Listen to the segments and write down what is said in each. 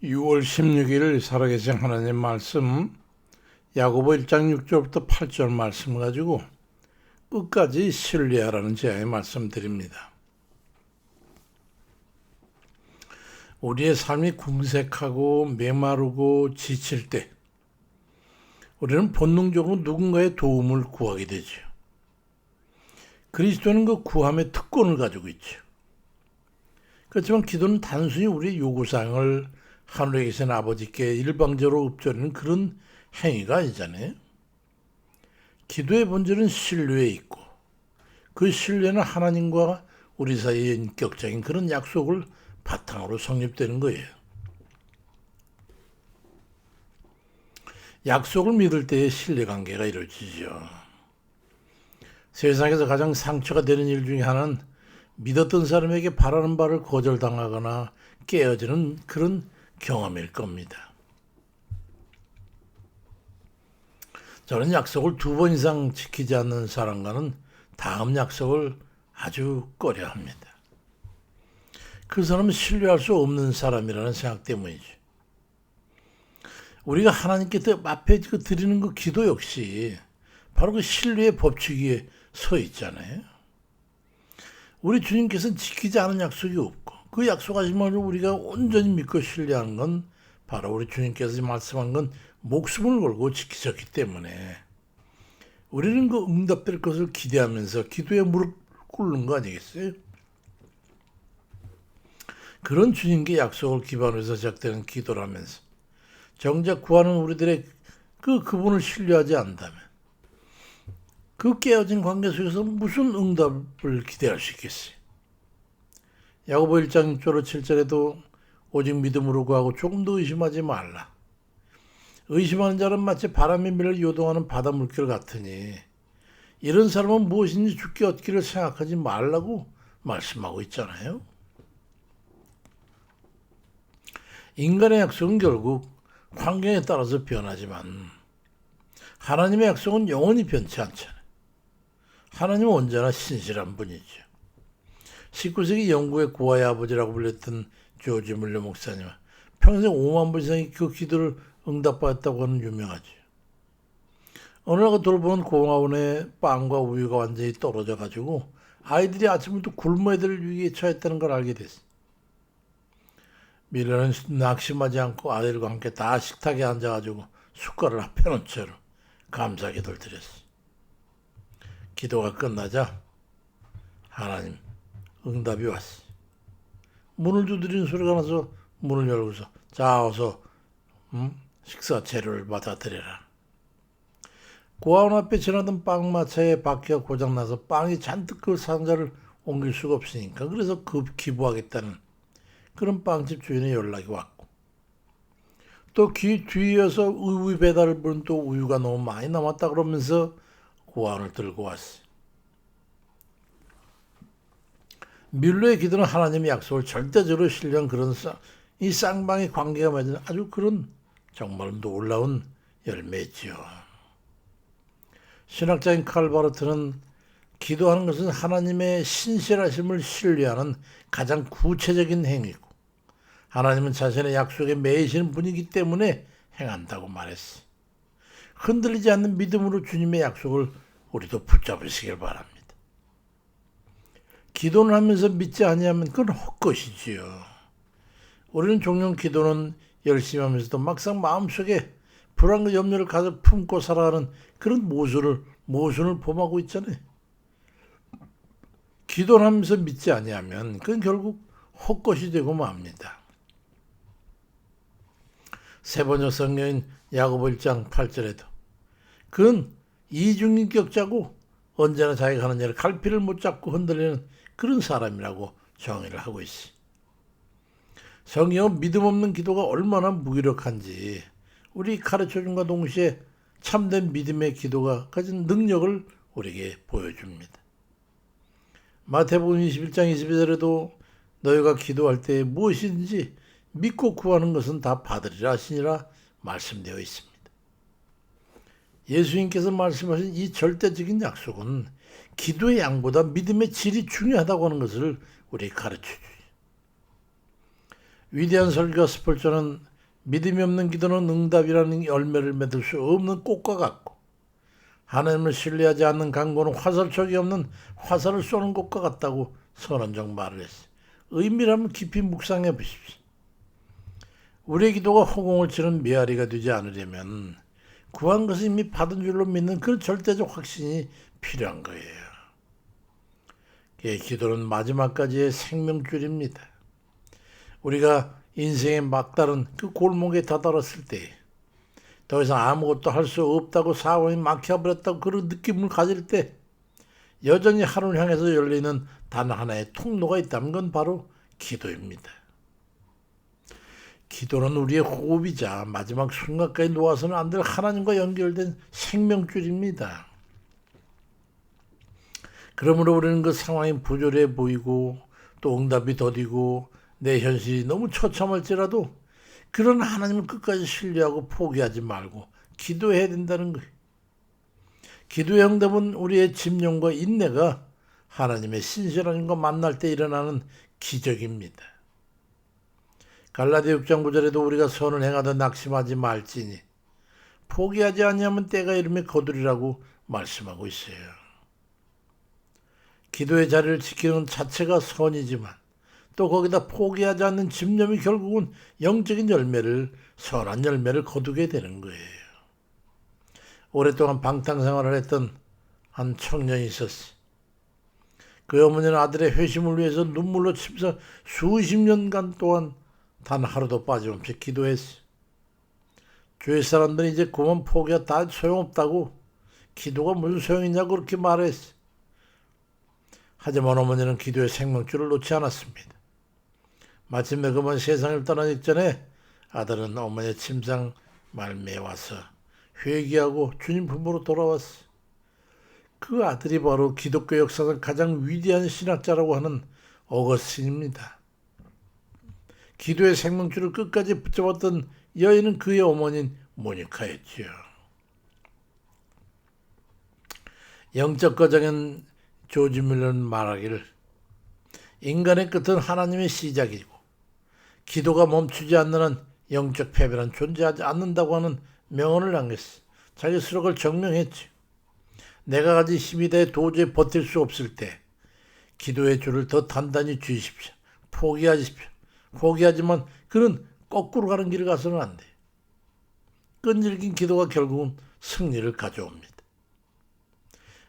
6월 16일 살아계신 하나님 말씀 야고보 1장 6절부터 8절 말씀 가지고 끝까지 신뢰하라는 제안의 말씀 드립니다. 우리의 삶이 궁색하고 메마르고 지칠 때 우리는 본능적으로 누군가의 도움을 구하게 되죠. 그리스도는 그 구함의 특권을 가지고 있죠. 그렇지만 기도는 단순히 우리의 요구사항을 하늘에 계신 아버지께 일방적으로 읊조리는 그런 행위가 아니잖아요. 기도의 본질은 신뢰에 있고 그 신뢰는 하나님과 우리 사이의 인격적인 그런 약속을 바탕으로 성립되는 거예요. 약속을 믿을 때의 신뢰관계가 이루어지죠. 세상에서 가장 상처가 되는 일 중에 하나는 믿었던 사람에게 바라는 바를 거절당하거나 깨어지는 그런 경험일 겁니다. 저는 약속을 2번 이상 지키지 않는 사람과는 다음 약속을 아주 꺼려합니다. 그 사람은 신뢰할 수 없는 사람이라는 생각 때문이죠. 우리가 하나님께 앞에 드리는 그 기도 역시 바로 그 신뢰의 법칙 위에 서 있잖아요. 우리 주님께서는 지키지 않은 약속이 없고 그 약속하신 말을 우리가 온전히 믿고 신뢰하는 건 바로 우리 주님께서 말씀한 건 목숨을 걸고 지키셨기 때문에 우리는 그 응답될 것을 기대하면서 기도에 무릎 꿇는 거 아니겠어요? 그런 주님께 약속을 기반으로 해서 시작되는 기도라면서 정작 구하는 우리들의 그분을 신뢰하지 않는다면 그 깨어진 관계 속에서 무슨 응답을 기대할 수 있겠어요? 야고보 1장 6절 7절에도 오직 믿음으로 구하고 조금 더 의심하지 말라. 의심하는 자는 마치 바람에 밀려 요동하는 바다 물결 같으니 이런 사람은 무엇인지 죽게 얻기를 생각하지 말라고 말씀하고 있잖아요. 인간의 약속은 결국 환경에 따라서 변하지만 하나님의 약속은 영원히 변치 않잖아요. 하나님은 언제나 신실한 분이죠. 19세기 영국의 고아의 아버지라고 불렸던 조지 물려 목사님은 평생 5만 번 이상의 그 기도를 응답받았다고 하는 유명하죠. 어느 날 돌보는 공화원에 빵과 우유가 완전히 떨어져 가지고 아이들이 아침부터 굶어야 될 위기에 처했다는 걸 알게 됐어요. 밀려는 낙심하지 않고 아들과 함께 다 식탁에 앉아가지고 숟가락을 앞에 놓은 채로 감사 기도를 드렸어요. 기도가 끝나자 하나님 응답이 왔어요. 문을 두드리는 소리가 나서 문을 열고서 자 어서 식사 재료를 받아들여라. 고아원 앞에 지나던 빵마차에 바퀴가 고장나서 빵이 잔뜩 그 상자를 옮길 수가 없으니까 그래서 급 기부하겠다는 그런 빵집 주인의 연락이 왔고 또 뒤이어서 우유 배달을 부른 또 우유가 너무 많이 남았다 그러면서 고아원을 들고 왔어요. 밀로의 기도는 하나님의 약속을 절대적으로 신뢰한 그런 이 쌍방의 관계가 맺은 아주 그런 정말 놀라운 열매지요. 신학자인 칼 바르트는 기도하는 것은 하나님의 신실하심을 신뢰하는 가장 구체적인 행위고 하나님은 자신의 약속에 매이시는 분이기 때문에 행한다고 말했어. 흔들리지 않는 믿음으로 주님의 약속을 우리도 붙잡으시길 바랍니다. 기도를 하면서 믿지 아니하면 그건 헛것이지요. 우리는 종종 기도는 열심히 하면서도 막상 마음속에 불안과 염려를 가득 품고 살아가는 그런 모순을 범하고 있잖아요. 기도를 하면서 믿지 아니하면 그건 결국 헛것이 되고 맙니다. 세 번째 성경인 야고보 1장 8절에도 그는 이중인격자고 언제나 자기가 하는 일을 갈피를 못 잡고 흔들리는 그런 사람이라고 정의를 하고 있어요. 성경은 믿음 없는 기도가 얼마나 무기력한지 우리 가르쳐줌과 동시에 참된 믿음의 기도가 가진 능력을 우리에게 보여줍니다. 마태복음 21장 22절에도 너희가 기도할 때 무엇이든지 믿고 구하는 것은 다 받으리라 하시니라 말씀되어 있습니다. 예수님께서 말씀하신 이 절대적인 약속은 기도의 양보다 믿음의 질이 중요하다고 하는 것을 우리에게 가르쳐주죠. 위대한 설교가 스펄전은 믿음이 없는 기도는 응답이라는 열매를 맺을 수 없는 꽃과 같고, 하나님을 신뢰하지 않는 간구는 화살촉이 없는 화살을 쏘는 것과 같다고 선원적 말을 했어요. 의미를 한번 깊이 묵상해 보십시오. 우리의 기도가 허공을 치는 메아리가 되지 않으려면 구한 것을 이미 받은 줄로 믿는 그런 절대적 확신이 필요한 거예요. 기도는 마지막까지의 생명줄입니다. 우리가 인생의 막다른 그 골목에 다다랐을 때 더 이상 아무것도 할 수 없다고 상황이 막혀버렸다고 그런 느낌을 가질 때 여전히 하루를 향해서 열리는 단 하나의 통로가 있다면 건 바로 기도입니다. 기도는 우리의 호흡이자 마지막 순간까지 놓아서는 안 될 하나님과 연결된 생명줄입니다. 그러므로 우리는 그 상황이 부조리해 보이고 또 응답이 더디고 내 현실이 너무 처참할지라도 그런 하나님을 끝까지 신뢰하고 포기하지 말고 기도해야 된다는 거예요. 기도의 응답은 우리의 집념과 인내가 하나님의 신실함과 만날 때 일어나는 기적입니다. 갈라디아 6장 9절에도 우리가 선을 행하다 낙심하지 말지니 포기하지 아니하면 때가 이르면 거두리라고 말씀하고 있어요. 기도의 자리를 지키는 자체가 선이지만 또 거기다 포기하지 않는 집념이 결국은 영적인 열매를, 선한 열매를 거두게 되는 거예요. 오랫동안 방탕생활을 했던 한 청년이 있었어요. 그 어머니는 아들의 회심을 위해서 눈물로 침사 수십 년간 동안 단 하루도 빠짐없이 기도했어요. 주위 사람들이 이제 그만 포기하 다 소용없다고, 기도가 무슨 소용이냐고 그렇게 말했어요. 하지만 어머니는 기도의 생명줄을 놓지 않았습니다. 마침내 그만 세상을 떠나기 전에 아들은 어머니의 침상 말미에 와서 회개하고 주님 품으로 돌아왔어. 그 아들이 바로 기독교 역사상 가장 위대한 신학자라고 하는 어거스틴입니다. 기도의 생명줄을 끝까지 붙잡았던 여인은 그의 어머니인 모니카였지요. 영적 거장인 조지 밀러는 말하기를 인간의 끝은 하나님의 시작이고 기도가 멈추지 않는 한 영적 패배는 존재하지 않는다고 하는 명언을 남겼어. 자기 스스로 그걸 증명했지. 내가 가진 힘이 돼 도저히 버틸 수 없을 때 기도의 줄을 더 단단히 쥐십시오. 포기하십시오. 포기하지만 그는 거꾸로 가는 길을 가서는 안 돼. 끈질긴 기도가 결국은 승리를 가져옵니다.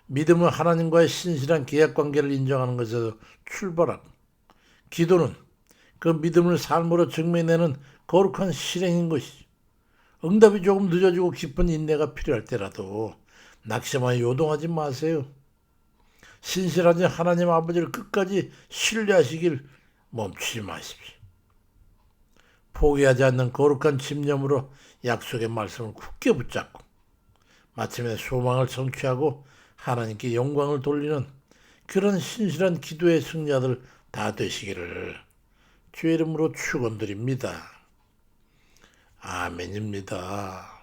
믿음은 하나님과의 신실한 계약관계를 인정하는 것에서 출발하고, 기도는 그 믿음을 삶으로 증명해내는 거룩한 실행인 것이죠. 응답이 조금 늦어지고 깊은 인내가 필요할 때라도 낙심하여 요동하지 마세요. 신실하신 하나님 아버지를 끝까지 신뢰하시길 멈추지 마십시오. 포기하지 않는 거룩한 집념으로 약속의 말씀을 굳게 붙잡고 마침내 소망을 성취하고 하나님께 영광을 돌리는 그런 신실한 기도의 승자들 다 되시기를 주의 이름으로 축원드립니다. 아멘입니다.